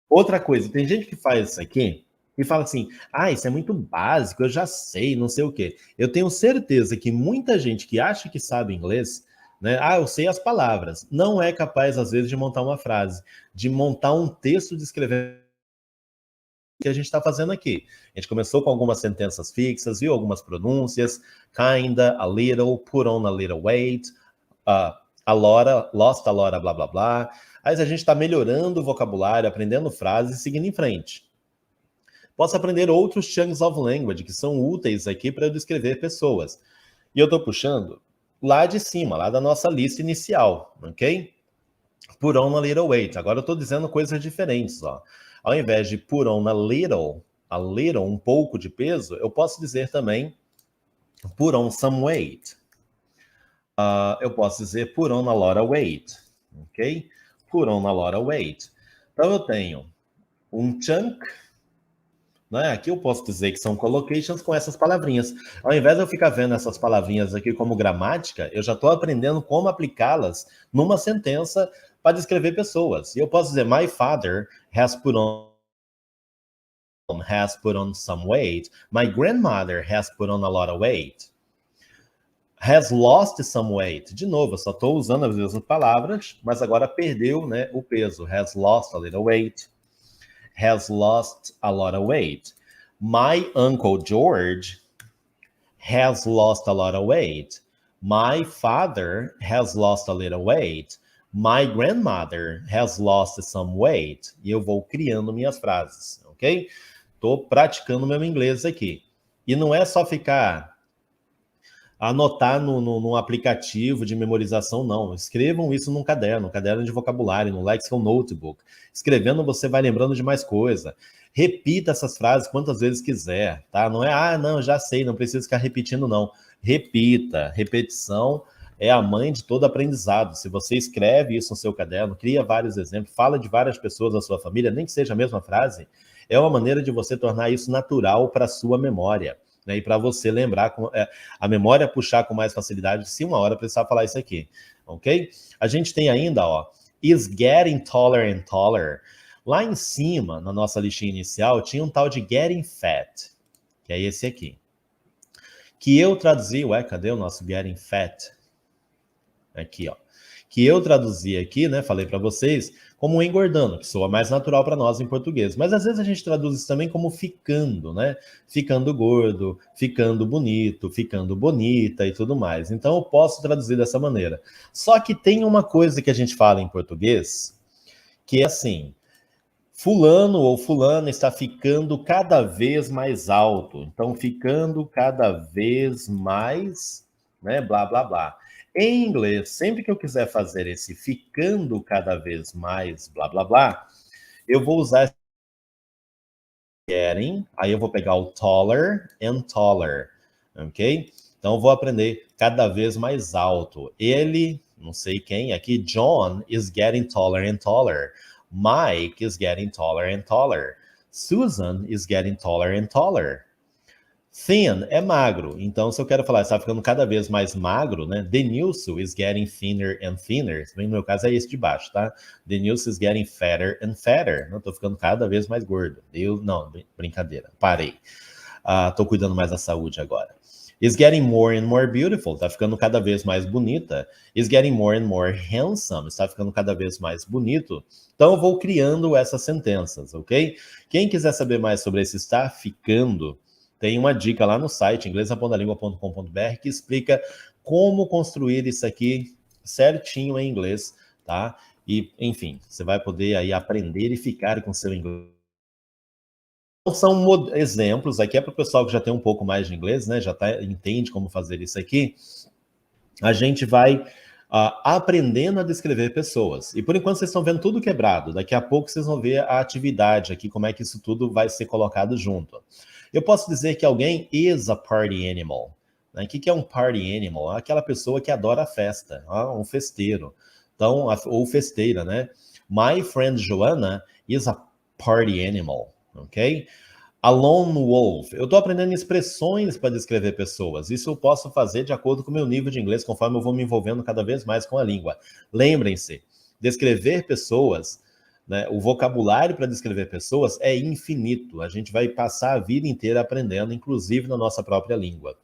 Outra coisa, tem gente que faz isso aqui e fala assim, isso é muito básico, eu já sei, não sei o quê. Eu tenho certeza que muita gente que acha que sabe inglês, né? Eu sei as palavras. Não é capaz, às vezes, de montar uma frase, de montar um texto descrevendo o que a gente está fazendo aqui. A gente começou com algumas sentenças fixas, viu algumas pronúncias, kinda, a little, put on a little weight, a lora, lost a lora, blá, blá, blá. Aí a gente está melhorando o vocabulário, aprendendo frases e seguindo em frente. Posso aprender outros chunks of language que são úteis aqui para eu descrever pessoas. E eu estou puxando lá de cima, lá da nossa lista inicial, ok? Put on a little weight. Agora eu estou dizendo coisas diferentes, ó. Ao invés de put on a little, um pouco de peso, eu posso dizer também put on some weight. Eu posso dizer put on a lot of weight, ok? Put on a lot of weight. Então eu tenho um chunk, né? Aqui eu posso dizer que são collocations com essas palavrinhas. Ao invés de eu ficar vendo essas palavrinhas aqui como gramática, eu já estou aprendendo como aplicá-las numa sentença para descrever pessoas. E eu posso dizer, my father has put on some weight. My grandmother has put on a lot of weight. Has lost some weight. De novo, eu só estou usando as mesmas palavras, mas agora perdeu, né, o peso. Has lost a little weight. Has lost a lot of weight. My Uncle George has lost a lot of weight. My father has lost a little weight. My grandmother has lost some weight. E eu vou criando minhas frases, ok? Estou praticando meu inglês aqui. E não é só ficar anotar no aplicativo de memorização, não. Escrevam isso num caderno de vocabulário, no Lexical Notebook. Escrevendo, você vai lembrando de mais coisa. Repita essas frases quantas vezes quiser, tá? Não é, não, já sei, não preciso ficar repetindo, não. Repita. Repetição é a mãe de todo aprendizado. Se você escreve isso no seu caderno, cria vários exemplos, fala de várias pessoas da sua família, nem que seja a mesma frase, é uma maneira de você tornar isso natural para a sua memória. Né, e para você lembrar, a memória puxar com mais facilidade, se uma hora precisar falar isso aqui, ok? A gente tem ainda, ó, is getting taller and taller. Lá em cima, na nossa listinha inicial, tinha um tal de getting fat, que é esse aqui. Que eu traduzi, cadê o nosso getting fat? Aqui, ó. Que eu traduzi aqui, né, falei para vocês, como engordando, que soa mais natural para nós em português. Mas às vezes a gente traduz isso também como ficando, né? Ficando gordo, ficando bonito, ficando bonita e tudo mais. Então eu posso traduzir dessa maneira. Só que tem uma coisa que a gente fala em português, que é assim, fulano ou fulana está ficando cada vez mais alto. Então, ficando cada vez mais, né, blá, blá, blá. Em inglês, sempre que eu quiser fazer esse ficando cada vez mais, blá, blá, blá, eu vou usar getting, aí eu vou pegar o taller and taller, ok? Então, eu vou aprender cada vez mais alto. Ele, não sei quem, aqui, John is getting taller and taller. Mike is getting taller and taller. Susan is getting taller and taller. Thin é magro. Então, se eu quero falar, está ficando cada vez mais magro, né? Denilson is getting thinner and thinner. No meu caso é esse de baixo, tá? Denilson is getting fatter and fatter. Não, tô ficando cada vez mais gordo. Não, brincadeira. Parei. Tô cuidando mais da saúde agora. Is getting more and more beautiful. Tá ficando cada vez mais bonita. Is getting more and more handsome. Está ficando cada vez mais bonito. Então, eu vou criando essas sentenças, ok? Quem quiser saber mais sobre esse estar ficando, tem uma dica lá no site, inglesnapontalingua.com.br, que explica como construir isso aqui certinho em inglês, tá? E, enfim, você vai poder aí aprender e ficar com seu inglês. São exemplos, aqui é para o pessoal que já tem um pouco mais de inglês, né? Já entende como fazer isso aqui. A gente vai aprendendo a descrever pessoas. E por enquanto vocês estão vendo tudo quebrado. Daqui a pouco vocês vão ver a atividade aqui, como é que isso tudo vai ser colocado junto. Eu posso dizer que alguém is a party animal. Né? O que é um party animal? Aquela pessoa que adora a festa, um festeiro. Então, ou festeira, né? My friend Joanna is a party animal, ok? A lone wolf. Eu estou aprendendo expressões para descrever pessoas. Isso eu posso fazer de acordo com o meu nível de inglês, conforme eu vou me envolvendo cada vez mais com a língua. Lembrem-se, descrever pessoas né? O vocabulário para descrever pessoas é infinito. A gente vai passar a vida inteira aprendendo, inclusive na nossa própria língua.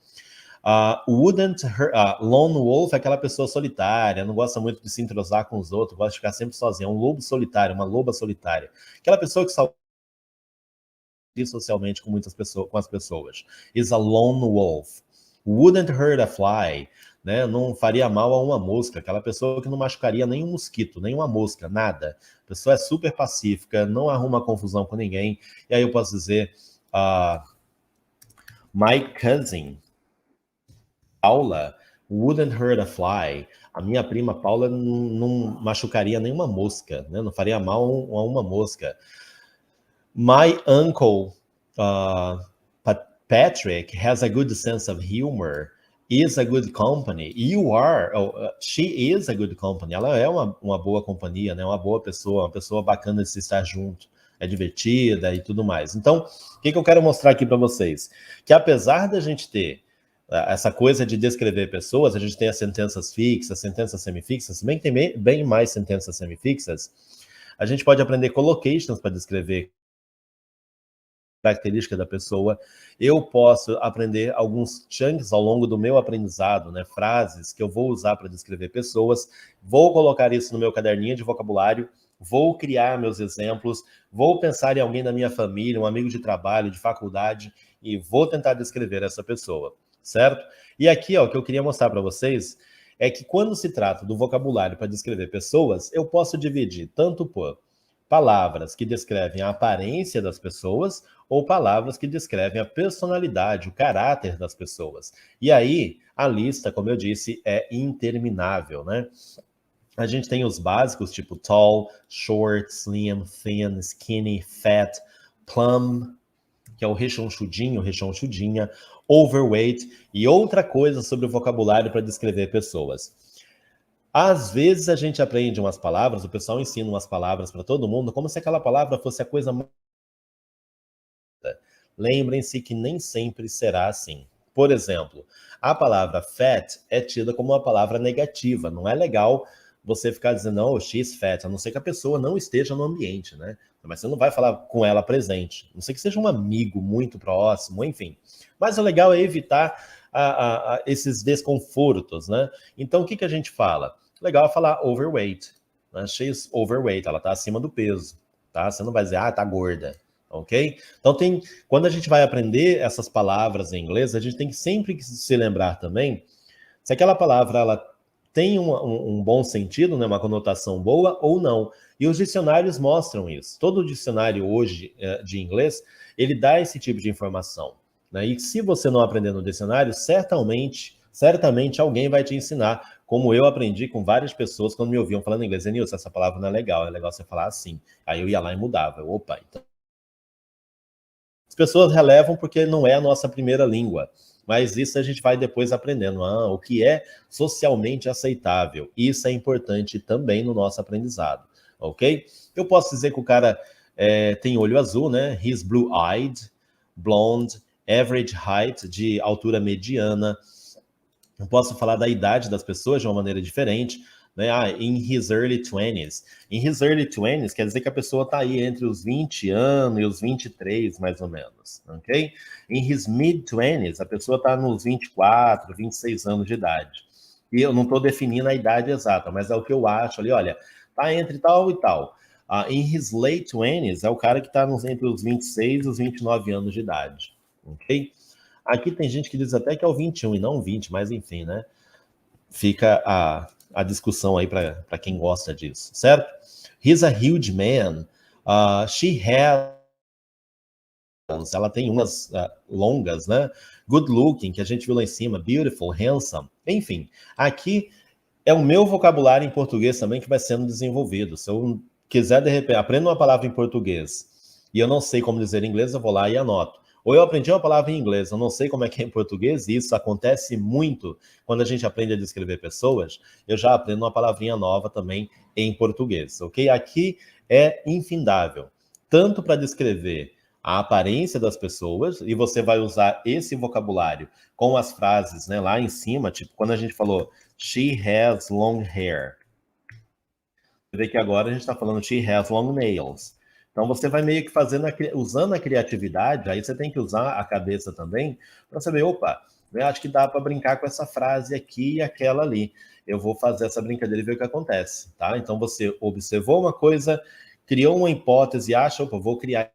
Lone wolf é aquela pessoa solitária, não gosta muito de se entrosar com os outros, gosta de ficar sempre sozinha. É um lobo solitário, uma loba solitária. Aquela pessoa que só socialmente com muitas pessoas, com as pessoas. Is a lone wolf. Wouldn't hurt a fly, né? Não faria mal a uma mosca. Aquela pessoa que não machucaria nem um mosquito, nem uma mosca, nada. A pessoa é super pacífica, não arruma confusão com ninguém. E aí eu posso dizer, my cousin Paula wouldn't hurt a fly. A minha prima Paula não machucaria nenhuma mosca, né? Não faria mal a uma mosca. My uncle Patrick has a good sense of humor, is a good company. She is a good company. Ela é uma boa companhia, né? Uma boa pessoa, uma pessoa bacana de se estar junto. É divertida e tudo mais. Então, o que eu quero mostrar aqui para vocês? Que apesar da gente ter essa coisa de descrever pessoas, a gente tem as sentenças fixas, sentenças semifixas, se bem que tem bem mais sentenças semifixas, a gente pode aprender collocations para descrever característica da pessoa. Eu posso aprender alguns chunks ao longo do meu aprendizado, né? Frases que eu vou usar para descrever pessoas, vou colocar isso no meu caderninho de vocabulário, vou criar meus exemplos, vou pensar em alguém da minha família, um amigo de trabalho, de faculdade, e vou tentar descrever essa pessoa, certo? E aqui, ó, o que eu queria mostrar para vocês é que quando se trata do vocabulário para descrever pessoas, eu posso dividir tanto por palavras que descrevem a aparência das pessoas ou palavras que descrevem a personalidade, o caráter das pessoas. E aí, a lista, como eu disse, é interminável, né? A gente tem os básicos, tipo tall, short, slim, thin, skinny, fat, plump, que é o rechonchudinho, rechonchudinha, overweight, e outra coisa sobre o vocabulário para descrever pessoas. Às vezes a gente aprende umas palavras, o pessoal ensina umas palavras para todo mundo, como se aquela palavra fosse a coisa mais... Lembrem-se que nem sempre será assim. Por exemplo, a palavra fat é tida como uma palavra negativa. Não é legal você ficar dizendo, não, she's fat, a não ser que a pessoa não esteja no ambiente, né? Mas você não vai falar com ela presente. A não ser que seja um amigo muito próximo, enfim. Mas o legal é evitar esses desconfortos, né? Então, o que a gente fala? Legal é falar overweight. Né? She's overweight, ela está acima do peso. Tá? Você não vai dizer, tá gorda. Ok? Então, quando a gente vai aprender essas palavras em inglês, a gente tem que sempre se lembrar também se aquela palavra ela tem um bom sentido, né, uma conotação boa ou não. E os dicionários mostram isso. Todo dicionário hoje de inglês, ele dá esse tipo de informação. Né? E se você não aprender no dicionário, certamente alguém vai te ensinar, como eu aprendi com várias pessoas quando me ouviam falando inglês. Nilson, essa palavra não é legal você falar assim. Aí eu ia lá e mudava. Opa, então... As pessoas relevam porque não é a nossa primeira língua. Mas isso a gente vai depois aprendendo. O que é socialmente aceitável. Isso é importante também no nosso aprendizado, ok? Eu posso dizer que o cara tem olho azul, né? He's blue-eyed, blonde, average height, de altura mediana. Eu posso falar da idade das pessoas de uma maneira diferente. Né? In his early 20s. In his early 20s quer dizer que a pessoa está aí entre os 20 anos e os 23, mais ou menos, ok? In his mid-20s, a pessoa está nos 24, 26 anos de idade. E eu não estou definindo a idade exata, mas é o que eu acho ali, olha, está entre tal e tal. In his late 20s, é o cara que está entre os 26 e os 29 anos de idade, ok? Aqui tem gente que diz até que é o 21 e não 20, mas enfim, né? Fica a discussão aí para quem gosta disso, certo? He's a huge man. She has... Ela tem umas longas, né? Good looking, que a gente viu lá em cima. Beautiful, handsome. Enfim, aqui é o meu vocabulário em português também que vai sendo desenvolvido. Se eu quiser, de repente, aprendo uma palavra em português e eu não sei como dizer em inglês, eu vou lá e anoto. Ou eu aprendi uma palavra em inglês, eu não sei como é que é em português, e isso acontece muito quando a gente aprende a descrever pessoas, eu já aprendo uma palavrinha nova também em português, ok? Aqui é infindável, tanto para descrever a aparência das pessoas, e você vai usar esse vocabulário com as frases, né, lá em cima, tipo, quando a gente falou, she has long hair. vê que agora a gente está falando she has long nails. Então você vai meio que fazendo, usando a criatividade, aí você tem que usar a cabeça também para saber, opa, eu acho que dá para brincar com essa frase aqui e aquela ali. Eu vou fazer essa brincadeira e ver o que acontece, tá? Então você observou uma coisa, criou uma hipótese e acha, opa, vou criar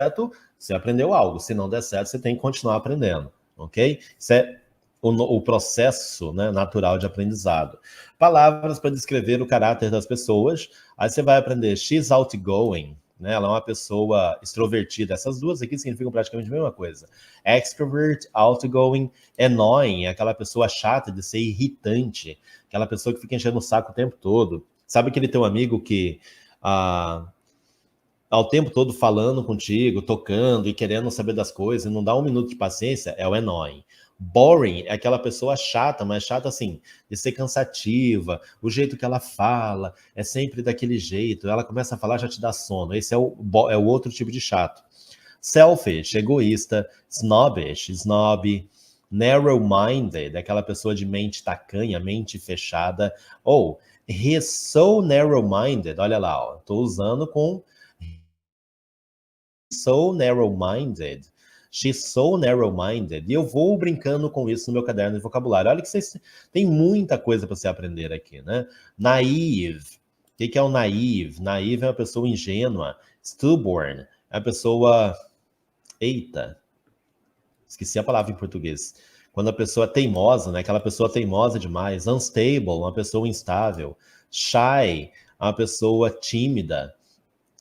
certo, você aprendeu algo. Se não der certo, você tem que continuar aprendendo, ok? Isso é o processo, né, natural de aprendizado. Palavras para descrever o caráter das pessoas. Aí você vai aprender she's outgoing, né? Ela é uma pessoa extrovertida. Essas duas aqui significam praticamente a mesma coisa. Extrovert, outgoing, annoying, é aquela pessoa chata de ser irritante, aquela pessoa que fica enchendo o saco o tempo todo. Sabe aquele teu amigo que ao tempo todo falando contigo, tocando e querendo saber das coisas, e não dá um minuto de paciência, é o annoying. Boring é aquela pessoa chata, mas chata assim, de ser cansativa, o jeito que ela fala é sempre daquele jeito, ela começa a falar, já te dá sono. Esse é o outro tipo de chato. Selfish, egoísta, snobbish, snob, narrow-minded, aquela pessoa de mente tacanha, mente fechada, ou he's so narrow-minded, olha lá, estou usando com so narrow-minded. She's so narrow-minded. E eu vou brincando com isso no meu caderno de vocabulário. Olha que vocês tem muita coisa para você aprender aqui, né? Naive. O que é o naive? Naive é uma pessoa ingênua. Stubborn é uma pessoa... Eita, esqueci a palavra em português. Quando a pessoa é teimosa, né? Aquela pessoa teimosa demais. Unstable, uma pessoa instável. Shy, uma pessoa tímida.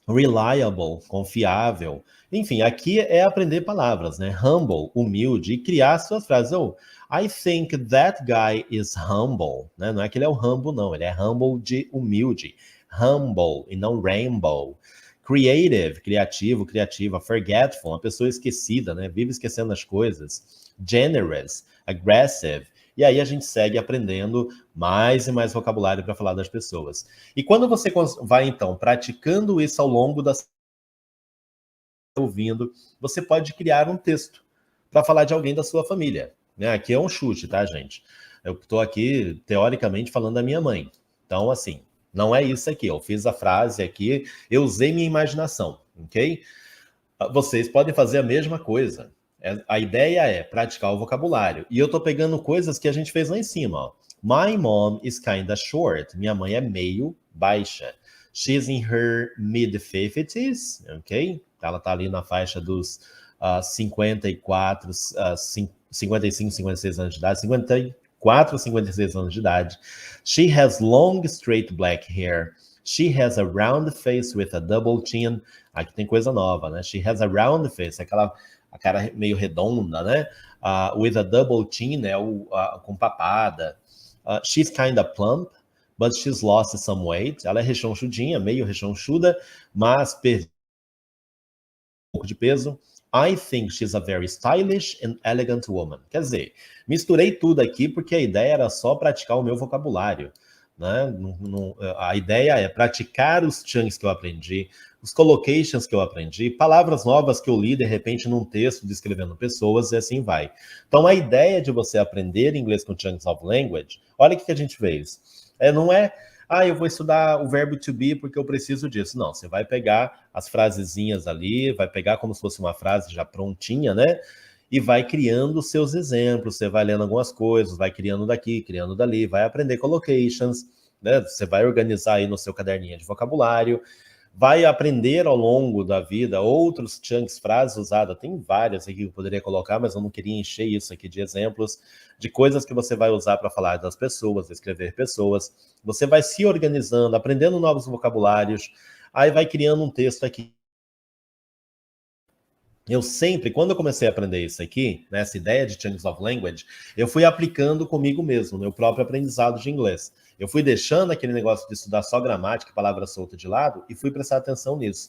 Reliable, confiável. Enfim, aqui é aprender palavras, né? Humble, humilde, e criar suas frases. Oh, I think that guy is humble. Né? Não é que ele é o humble, não. Ele é humble de humilde. Humble e não rainbow. Creative, criativo, criativa. Forgetful, uma pessoa esquecida, né? Vive esquecendo as coisas. Generous, aggressive. E aí a gente segue aprendendo mais e mais vocabulário para falar das pessoas. E quando você vai, então, praticando isso ao longo das ouvindo, você pode criar um texto para falar de alguém da sua família. Né? Aqui é um chute, tá, gente? Eu estou aqui, teoricamente, falando da minha mãe. Então, assim, não é isso aqui. Eu fiz a frase aqui, eu usei minha imaginação, ok? Vocês podem fazer a mesma coisa. A ideia é praticar o vocabulário. E eu tô pegando coisas que a gente fez lá em cima. Ó. My mom is kinda short. Minha mãe é meio baixa. She's in her mid-50s, ok? Ela tá ali na faixa dos 54, 55, 56 anos de idade. 54, 56 anos de idade. She has long, straight black hair. She has a round face with a double chin. Aqui tem coisa nova, né? She has a round face, a cara meio redonda, né? With a double chin, né? Com papada. She's kind of plump, but she's lost some weight. Ela é rechonchudinha, meio rechonchuda, mas perdeu um pouco de peso. I think she's a very stylish and elegant woman. Quer dizer, misturei tudo aqui porque a ideia era só praticar o meu vocabulário. Né? A ideia é praticar os chunks que eu aprendi, os collocations que eu aprendi, palavras novas que eu li de repente num texto descrevendo pessoas e assim vai. Então a ideia de você aprender inglês com chunks of language, olha o que a gente fez. Não é, eu vou estudar o verbo to be porque eu preciso disso. Não, você vai pegar as frasezinhas ali, vai pegar como se fosse uma frase já prontinha, né? E vai criando os seus exemplos, você vai lendo algumas coisas, vai criando daqui, criando dali, vai aprender collocations, né? Você vai organizar aí no seu caderninho de vocabulário, vai aprender ao longo da vida outros chunks, frases usadas, tem várias aqui que eu poderia colocar, mas eu não queria encher isso aqui de exemplos, de coisas que você vai usar para falar das pessoas, escrever pessoas, você vai se organizando, aprendendo novos vocabulários, aí vai criando um texto aqui. Eu sempre, quando eu comecei a aprender isso aqui, né, essa ideia de chunks of language, eu fui aplicando comigo mesmo, no meu próprio aprendizado de inglês. Eu fui deixando aquele negócio de estudar só gramática e palavra solta de lado e fui prestar atenção nisso.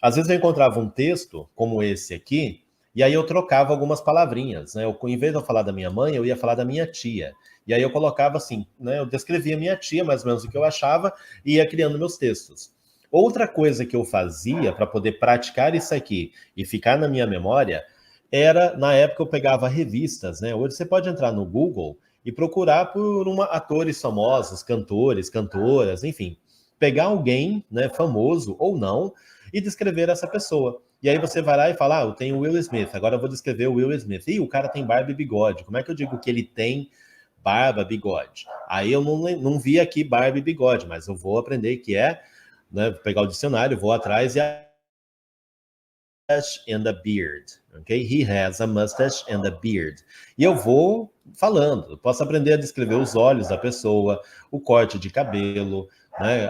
Às vezes eu encontrava um texto, como esse aqui, e aí eu trocava algumas palavrinhas. Né? Em vez de eu falar da minha mãe, eu ia falar da minha tia. E aí eu colocava assim, né, eu descrevia minha tia, mais ou menos o que eu achava, e ia criando meus textos. Outra coisa que eu fazia para poder praticar isso aqui e ficar na minha memória era, na época, eu pegava revistas, né? Hoje você pode entrar no Google e procurar por atores famosos, cantores, cantoras, enfim. Pegar alguém, né, famoso ou não, e descrever essa pessoa. E aí você vai lá e fala, eu tenho Will Smith, agora eu vou descrever o Will Smith. Ih, o cara tem barba e bigode. Como é que eu digo que ele tem barba, bigode? Aí eu não vi aqui barba e bigode, mas eu vou aprender que é, né, pegar o dicionário, vou atrás e and a beard, ok? He has a mustache and a beard. E eu vou falando, eu posso aprender a descrever os olhos da pessoa, o corte de cabelo, né,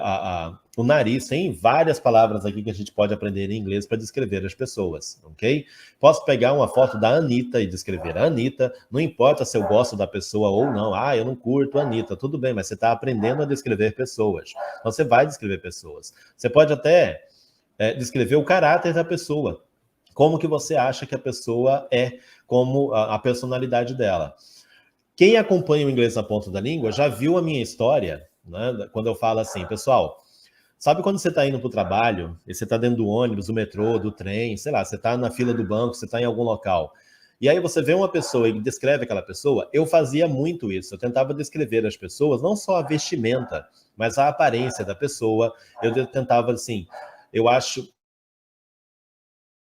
o nariz. Tem várias palavras aqui que a gente pode aprender em inglês para descrever as pessoas, ok? Posso pegar uma foto da Anitta e descrever a Anitta, não importa se eu gosto da pessoa ou não, eu não curto a Anitta, tudo bem, mas você está aprendendo a descrever pessoas, então você vai descrever pessoas. Você pode até descrever o caráter da pessoa, como que você acha que a pessoa é, como a personalidade dela. Quem acompanha o Inglês na Ponta da Língua já viu a minha história, né, quando eu falo assim, pessoal, sabe quando você está indo para o trabalho, e você está dentro do ônibus, do metrô, do trem, sei lá, você está na fila do banco, você está em algum local, e aí você vê uma pessoa e descreve aquela pessoa, eu fazia muito isso, eu tentava descrever as pessoas, não só a vestimenta, mas a aparência da pessoa, eu tentava assim, eu acho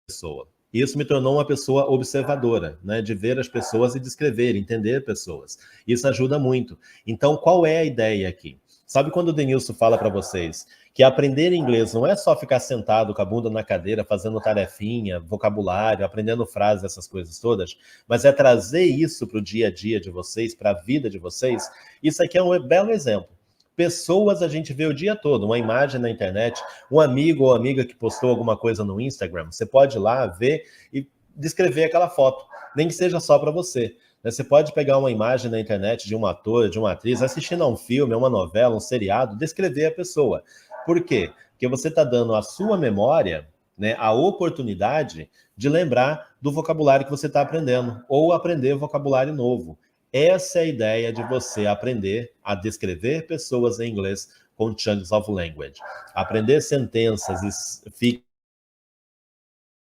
pessoa. E isso me tornou uma pessoa observadora, né, de ver as pessoas e descrever, entender pessoas. Isso ajuda muito. Então, qual é a ideia aqui? Sabe quando o Denilson fala para vocês que aprender inglês não é só ficar sentado com a bunda na cadeira, fazendo tarefinha, vocabulário, aprendendo frases, essas coisas todas, mas é trazer isso para o dia a dia de vocês, para a vida de vocês? Isso aqui é um belo exemplo. Pessoas a gente vê o dia todo, uma imagem na internet, um amigo ou amiga que postou alguma coisa no Instagram, você pode ir lá ver e descrever aquela foto, nem que seja só para você. Você pode pegar uma imagem na internet de um ator, de uma atriz, assistindo a um filme, a uma novela, um seriado, descrever a pessoa. Por quê? Porque você está dando à sua memória, né, a oportunidade de lembrar do vocabulário que você está aprendendo, ou aprender vocabulário novo. Essa é a ideia de você aprender a descrever pessoas em inglês com Chunks of Language. Aprender sentenças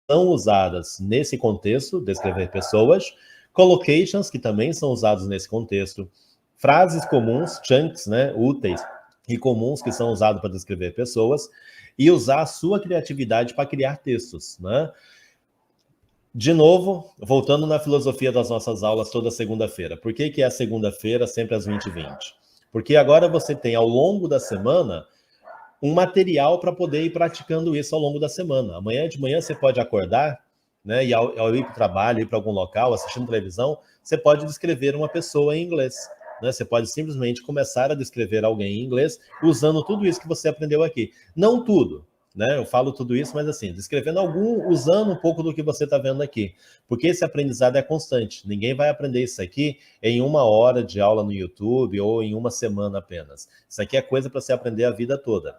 são usadas nesse contexto, descrever pessoas, collocations, que também são usados nesse contexto, frases comuns, chunks, né, úteis e comuns, que são usados para descrever pessoas, e usar a sua criatividade para criar textos, né? De novo, voltando na filosofia das nossas aulas toda segunda-feira. Por que é a segunda-feira sempre às 20h20? Porque agora você tem, ao longo da semana, um material para poder ir praticando isso ao longo da semana. Amanhã de manhã você pode acordar, né, e ao ir para o trabalho, ir para algum local, assistindo televisão, você pode descrever uma pessoa em inglês. Né? Você pode simplesmente começar a descrever alguém em inglês usando tudo isso que você aprendeu aqui. Não tudo, né? Eu falo tudo isso, mas assim, descrevendo usando um pouco do que você está vendo aqui. Porque esse aprendizado é constante. Ninguém vai aprender isso aqui em 1 hora de aula no YouTube ou em uma semana apenas. Isso aqui é coisa para você aprender a vida toda.